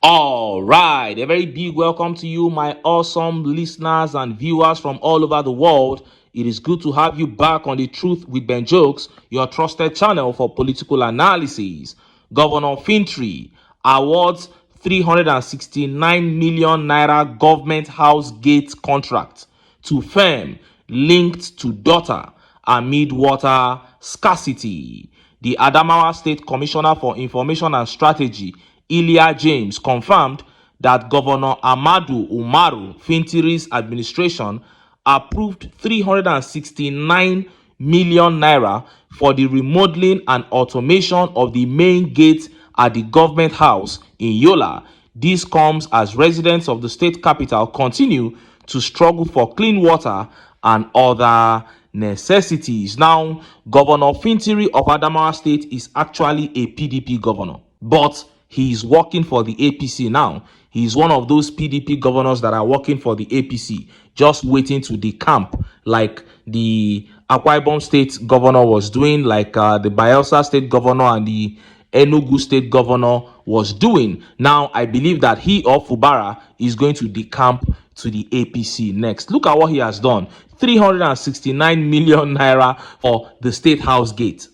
All right, a very big welcome to you, my awesome listeners and viewers from all over the world. It is good to have you back on The Truth with Ben Jokes, your trusted channel for political analysis. Governor Fintri awards 369 million naira government house gate contract to firm linked to daughter amid water scarcity. The Adamawa State Commissioner for Information and Strategy, Ilya James, confirmed that Governor Amadu Umaru Fintiri's administration approved 369 million naira for the remodeling and automation of the main gate at the government house in Yola. This comes as residents of the state capital continue to struggle for clean water and other necessities. Now, Governor Fintiri of Adamawa State is actually a PDP governor, but he is working for the APC now. He is one of those PDP governors that are working for the APC, just waiting to decamp like the Akwa Ibom State governor was doing, like the Bayelsa State governor and the Enugu State governor was doing. Now, I believe that he or Fubara is going to decamp to the APC next. Look at what he has done. 369 million naira for the State House gate.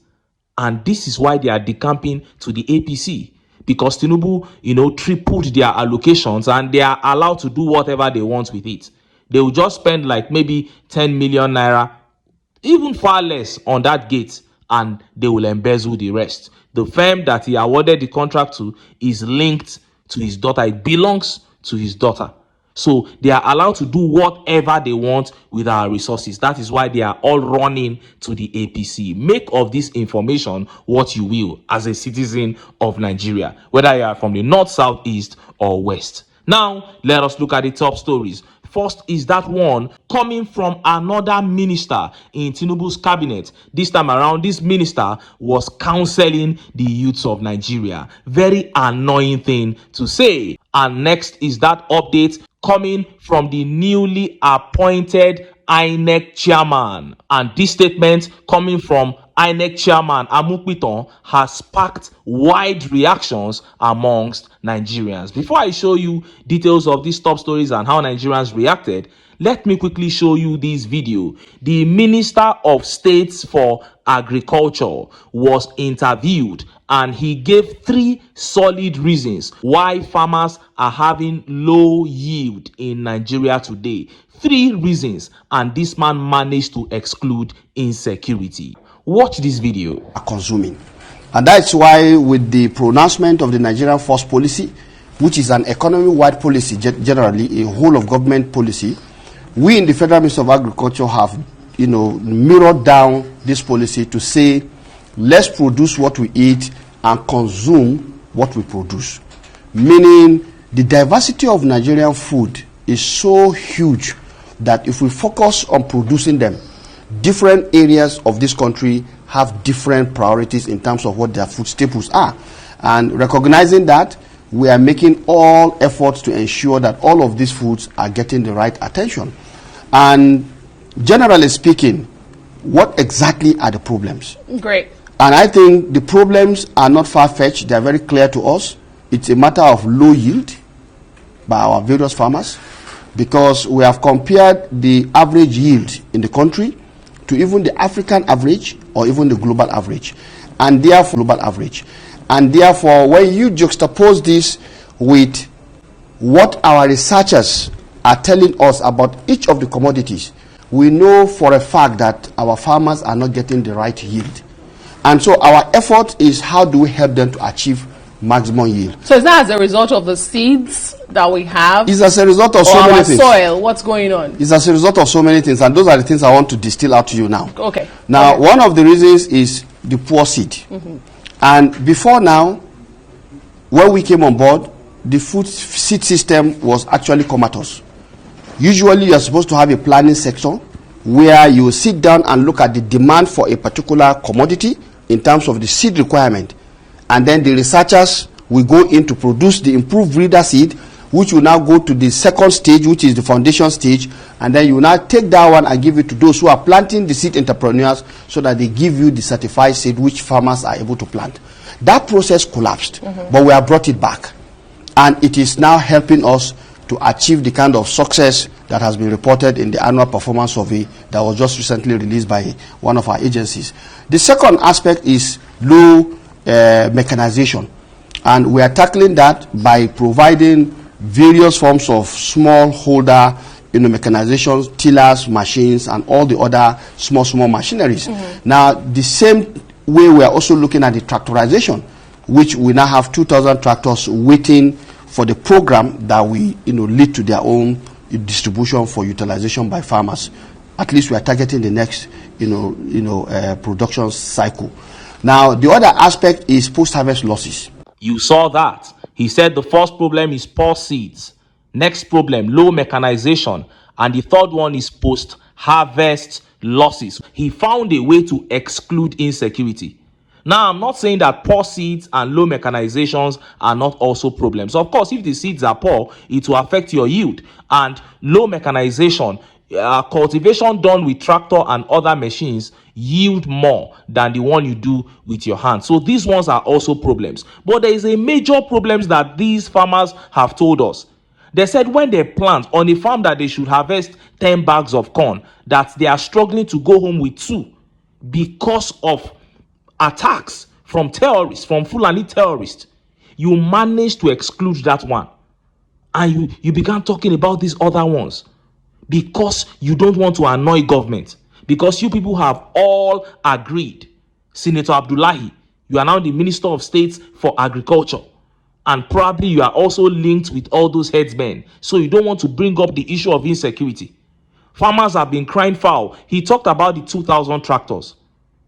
And this is why they are decamping to the APC. Because Tinubu, tripled their allocations and they are allowed to do whatever they want with it. They will just spend like maybe 10 million naira, even far less on that gate, and they will embezzle the rest. The firm that he awarded the contract to is linked to his daughter. It belongs to his daughter. So they are allowed to do whatever they want with our resources. That is why they are all running to the APC. Make of this information what you will as a citizen of Nigeria, whether you are from the north, south, east, or west. Now, let us look at the top stories. First is that one coming from another minister in Tinubu's cabinet. This time around, this minister was counseling the youths of Nigeria. Very annoying thing to say. And next is that update coming from the newly appointed INEC chairman. And this statement coming from INEC chairman Amukpiton has sparked wide reactions amongst Nigerians. Before I show you details of these top stories and how Nigerians reacted, let me quickly show you this video. The Minister of States for Agriculture was interviewed and he gave 3 solid reasons why farmers are having low yield in Nigeria today. 3 reasons, and this man managed to exclude insecurity. Watch this video. Are consuming. And that's why with the pronouncement of the Nigerian Force Policy, which is an economy-wide policy, generally a whole of government policy, we in the Federal Ministry of Agriculture have, mirrored down this policy to say, let's produce what we eat and consume what we produce. Meaning, the diversity of Nigerian food is so huge that if we focus on producing them, different areas of this country have different priorities in terms of what their food staples are. And recognizing that, we are making all efforts to ensure that all of these foods are getting the right attention. And generally speaking, what exactly are the problems? Great. And I think the problems are not far-fetched. They are very clear to us. It's a matter of low yield by our various farmers, because we have compared the average yield in the country to even the African average or even the global average, and therefore when you juxtapose this with what our researchers are telling us about each of the commodities, we know for a fact that our farmers are not getting the right yield. And so our effort is, how do we help them to achieve maximum yield? So is that as a result of the seeds that we have? It's as a result of so many things. Soil, what's going on? It's as a result of so many things, and those are the things I want to distill out to you now. Okay. Now, one of the reasons is the poor seed. And before now, when we came on board, the food seed system was actually comatose. Usually, you are supposed to have a planning section where you sit down and look at the demand for a particular commodity in terms of the seed requirement. And then the researchers will go in to produce the improved breeder seed, which will now go to the second stage, which is the foundation stage, and then you will now take that one and give it to those who are planting the seed entrepreneurs, so that they give you the certified seed which farmers are able to plant. That process collapsed, but we have brought it back. and it is now helping us to achieve the kind of success that has been reported in the annual performance survey that was just recently released by one of our agencies. The second aspect is low mechanization, and we are tackling that by providing various forms of smallholder mechanization, tillers, machines, and all the other small machineries. Now, the same way we are also looking at the tractorization, which we now have 2,000 tractors waiting for the program that we lead to their own distribution for utilization by farmers. At least we are targeting the next production cycle. Now, the other aspect is post-harvest losses. You saw that. He said the first problem is poor seeds. Next problem, low mechanization. And the third one is post-harvest losses. He found a way to exclude insecurity. Now, I'm not saying that poor seeds and low mechanizations are not also problems. Of course, if the seeds are poor, it will affect your yield. And low mechanization, cultivation done with tractor and other machines yield more than the one you do with your hand. So these ones are also problems. But there is a major problem that these farmers have told us. They said when they plant on a farm that they should harvest 10 bags of corn, that they are struggling to go home with 2 because of attacks from terrorists, from Fulani terrorists. You managed to exclude that one, and you began talking about these other ones because you don't want to annoy government, because you people have all agreed. Senator Abdullahi, you are now the Minister of State for Agriculture, and probably you are also linked with all those headsmen, so you don't want to bring up the issue of insecurity. Farmers have been crying foul. He talked about the 2,000 tractors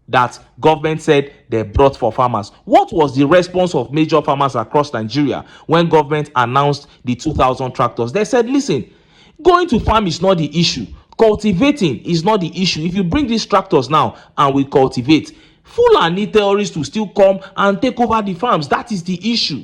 that government said they brought for farmers. What was the response of major farmers across Nigeria when government announced the 2,000 tractors? They said, listen, going to farm is not the issue. Cultivating is not the issue. If you bring these tractors now and we cultivate, Fulani terrorists will still come and take over the farms. That is the issue.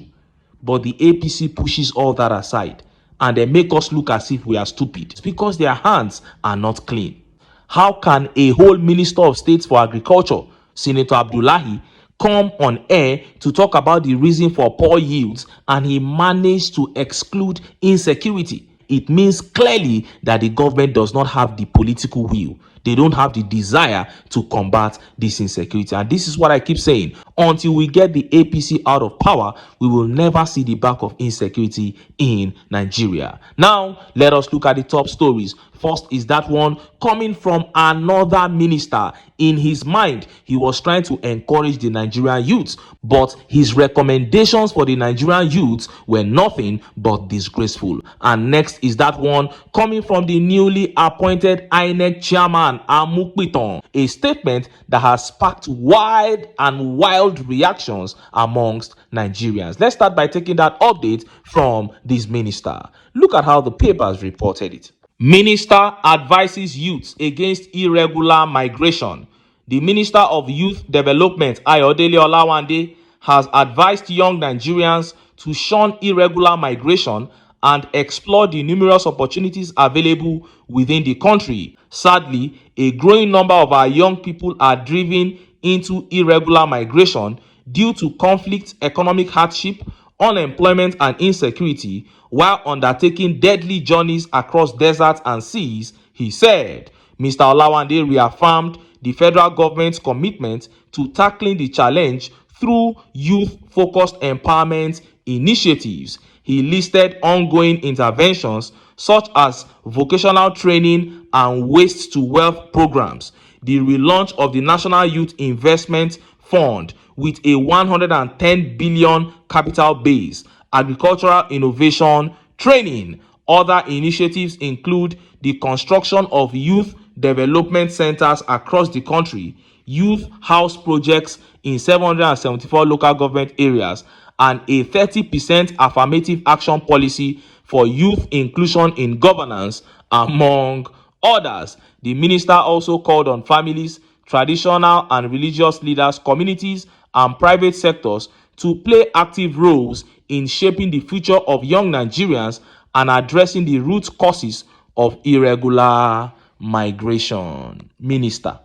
But the APC pushes all that aside, and they make us look as if we are stupid. It's because their hands are not clean. How can a whole Minister of State for Agriculture, Senator Abdullahi, come on air to talk about the reason for poor yields, and he managed to exclude insecurity? It means clearly that the government does not have the political will. They don't have the desire to combat this insecurity. And this is what I keep saying. Until we get the APC out of power, we will never see the back of insecurity in Nigeria. Now, let us look at the top stories. First is that one coming from another minister. In his mind, he was trying to encourage the Nigerian youths, but his recommendations for the Nigerian youths were nothing but disgraceful. And next is that one coming from the newly appointed INEC chairman, Amukpiton, a statement that has sparked wide and wild reactions amongst Nigerians. Let's start by taking that update from this minister. Look at how the papers reported it. Minister advises youths against irregular migration. The Minister of Youth Development, Ayodele Olawande, has advised young Nigerians to shun irregular migration and explore the numerous opportunities available within the country. Sadly, a growing number of our young people are driven into irregular migration due to conflict, economic hardship, unemployment, and insecurity, while undertaking deadly journeys across deserts and seas, he said. Mr. Olawande reaffirmed the federal government's commitment to tackling the challenge through youth-focused empowerment initiatives. He listed ongoing interventions such as vocational training and waste-to-wealth programs, the relaunch of the National Youth Investment Fund with a 110 billion capital base, agricultural innovation, training. Other initiatives include the construction of youth development centers across the country, youth house projects in 774 local government areas, and a 30% affirmative action policy for youth inclusion in governance, among others. The minister also called on families, traditional and religious leaders, communities, and private sectors to play active roles in shaping the future of young Nigerians and addressing the root causes of irregular migration. Minister,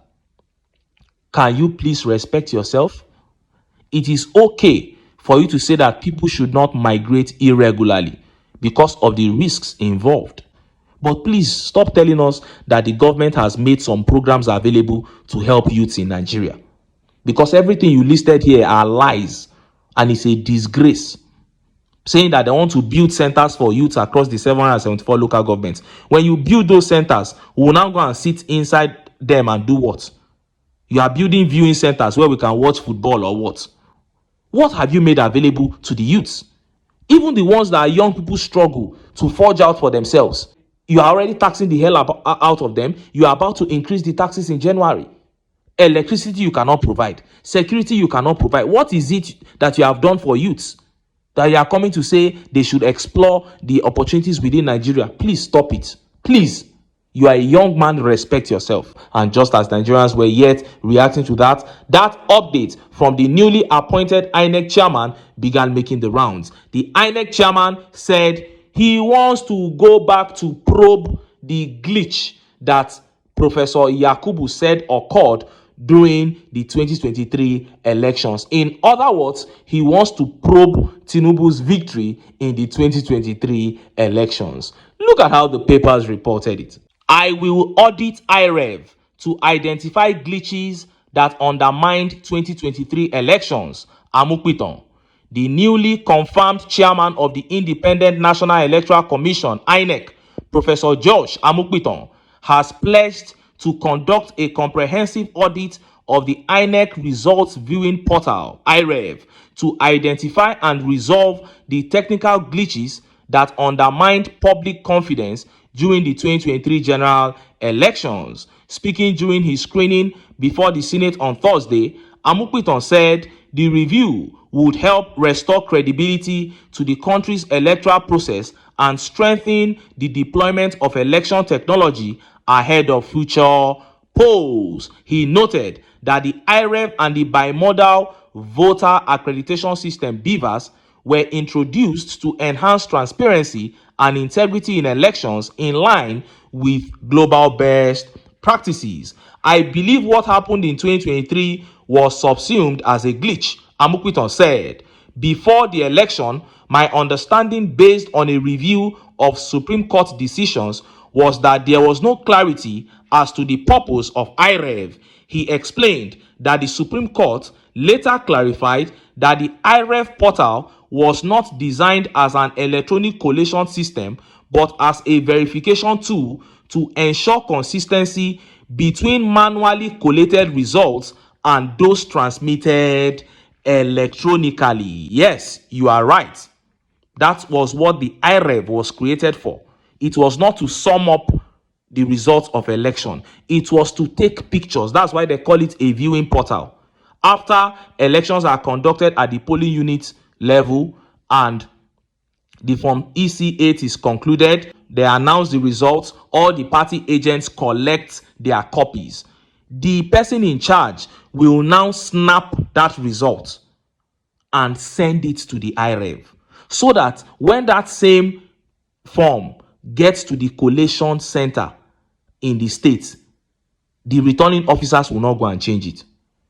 can you please respect yourself? It is okay for you to say that people should not migrate irregularly because of the risks involved. But please stop telling us that the government has made some programs available to help youths in Nigeria. Because everything you listed here are lies, and it's a disgrace. Saying that they want to build centers for youths across the 774 local governments. When you build those centers, we will now go and sit inside them and do what? You are building viewing centers where we can watch football or what? What have you made available to the youths? Even the ones that are young people struggle to forge out for themselves. You are already taxing the hell out of them. You are about to increase the taxes in January. Electricity you cannot provide. Security you cannot provide. What is it that you have done for youths that you are coming to say they should explore the opportunities within Nigeria? Please stop it. Please. You are a young man, respect yourself. And just as Nigerians were yet reacting to that update from the newly appointed INEC chairman began making the rounds. The INEC chairman said he wants to go back to probe the glitch that Professor Yakubu said occurred during the 2023 elections. In other words, he wants to probe Tinubu's victory in the 2023 elections. Look at how the papers reported it. I will audit IREV to identify glitches that undermined 2023 elections. Amukpiton, the newly confirmed chairman of the Independent National Electoral Commission, INEC, Professor Josh Amukpiton, has pledged to conduct a comprehensive audit of the INEC results viewing portal, IREV, to identify and resolve the technical glitches that undermined public confidence during the 2023 general elections. Speaking during his screening before the Senate on Thursday, Amukpiton said the review would help restore credibility to the country's electoral process and strengthen the deployment of election technology ahead of future polls. He noted that the IREV and the bimodal voter accreditation system (BVAS) were introduced to enhance transparency and integrity in elections in line with global best practices. I believe what happened in 2023 was subsumed as a glitch, Amukpiton said. Before the election, my understanding based on a review of Supreme Court decisions was that there was no clarity as to the purpose of IREV. He explained that the Supreme Court later clarified that the IREV portal was not designed as an electronic collation system but as a verification tool to ensure consistency between manually collated results and those transmitted electronically. Yes, you are right. That was what the IREV was created for. It was not to sum up the results of election. It was to take pictures. That's why they call it a viewing portal. After elections are conducted at the polling unit level and the Form EC8 is concluded, they announce the results. All the party agents collect their copies. The person in charge will now snap that result and send it to the IREV, so that when that same form gets to the collation center in the state, the returning officers will not go and change it,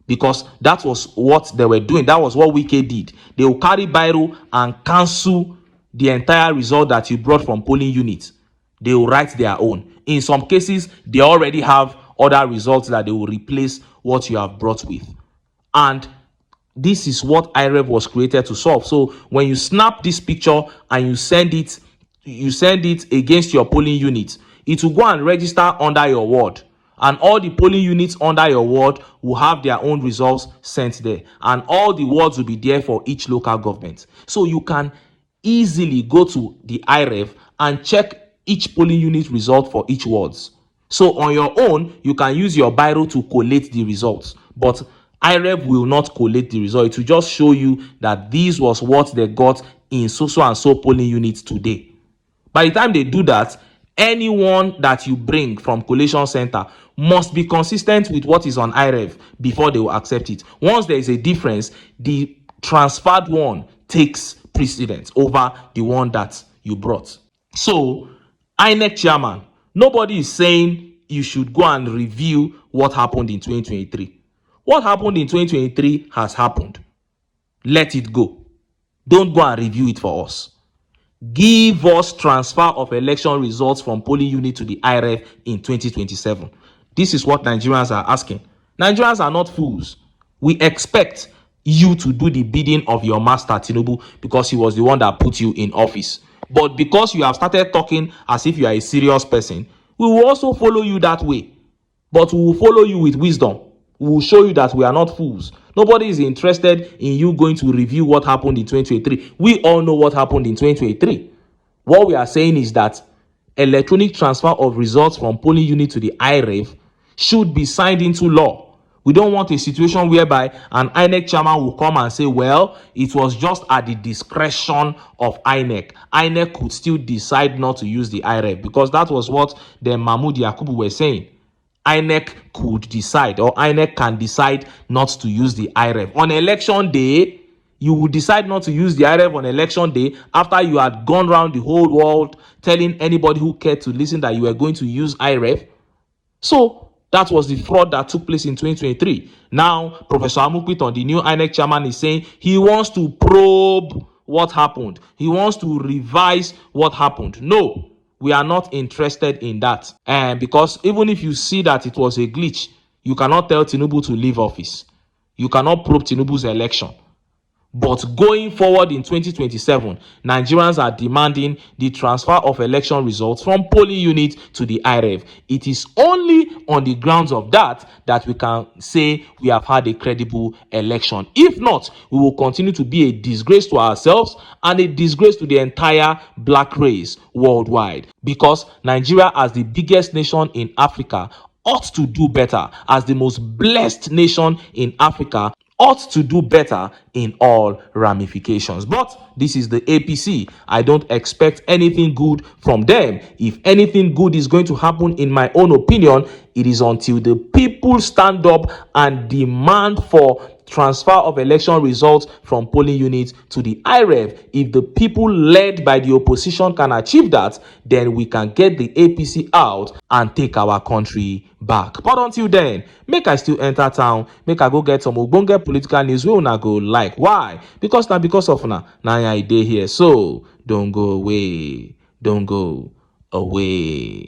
because that was what they were doing. That was what Wike did. They will carry biro and cancel the entire result that you brought from polling units. They will write their own. In some cases, they already have other results that they will replace what you have brought with. And this is what IREV was created to solve. So when you snap this picture and you send it against your polling unit, it will go and register under your ward, and all the polling units under your ward will have their own results sent there, and all the wards will be there for each local government. So you can easily go to the IREV and check each polling unit result for each wards. So on your own, you can use your biro to collate the results, but IREV will not collate the result. It will just show you that this was what they got in so and so polling units today. By the time they do that, anyone that you bring from collation center must be consistent with what is on IREV before they will accept it. Once there is a difference, the transferred one takes precedence over the one that you brought. So, INEC chairman, nobody is saying you should go and review what happened in 2023. What happened in 2023 has happened. Let it go. Don't go and review it for us. Give us transfer of election results from polling unit to the IRF in 2027. This is what Nigerians are asking. Nigerians are not fools. We expect you to do the bidding of your master Tinubu because he was the one that put you in office. But because you have started talking as if you are a serious person, we will also follow you that way. But we will follow you with wisdom. We will show you that we are not fools. Nobody is interested in you going to review what happened in 2023. We all know what happened in 2023. What we are saying is that electronic transfer of results from polling unit to the IREF should be signed into law. We don't want a situation whereby an INEC chairman will come and say, well, it was just at the discretion of INEC. INEC could still decide not to use the IREF, because that was what the Mahmoud Yakubu were saying. INEC could decide, or INEC can decide not to use the IREF. On election day, you would decide not to use the IREF on election day after you had gone around the whole world telling anybody who cared to listen that you were going to use IREF. So that was the fraud that took place in 2023. Now, Professor Amupiton, the new INEC chairman, is saying he wants to probe what happened. He wants to revise what happened. No, we are not interested in that. And because even if you see that it was a glitch, you cannot tell Tinubu to leave office. You cannot probe Tinubu's election. But going forward in 2027, Nigerians are demanding the transfer of election results from polling unit to the IREF. It is only on the grounds of that that we can say we have had a credible election. If not, we will continue to be a disgrace to ourselves and a disgrace to the entire black race worldwide. Because Nigeria, as the biggest nation in Africa, ought to do better. As the most blessed nation in Africa, ought to do better in all ramifications. But this is the APC. I don't expect anything good from them. If anything good is going to happen, in my own opinion, it is until the people stand up and demand for transfer of election results from polling units to the IREF. If the people led by the opposition can achieve that, then we can get the APC out and take our country back. But until then, make I still enter town, make I go get some ogbonge political news wey una go like. Why? Because na because of na I dey here. So don't go away. Don't go away.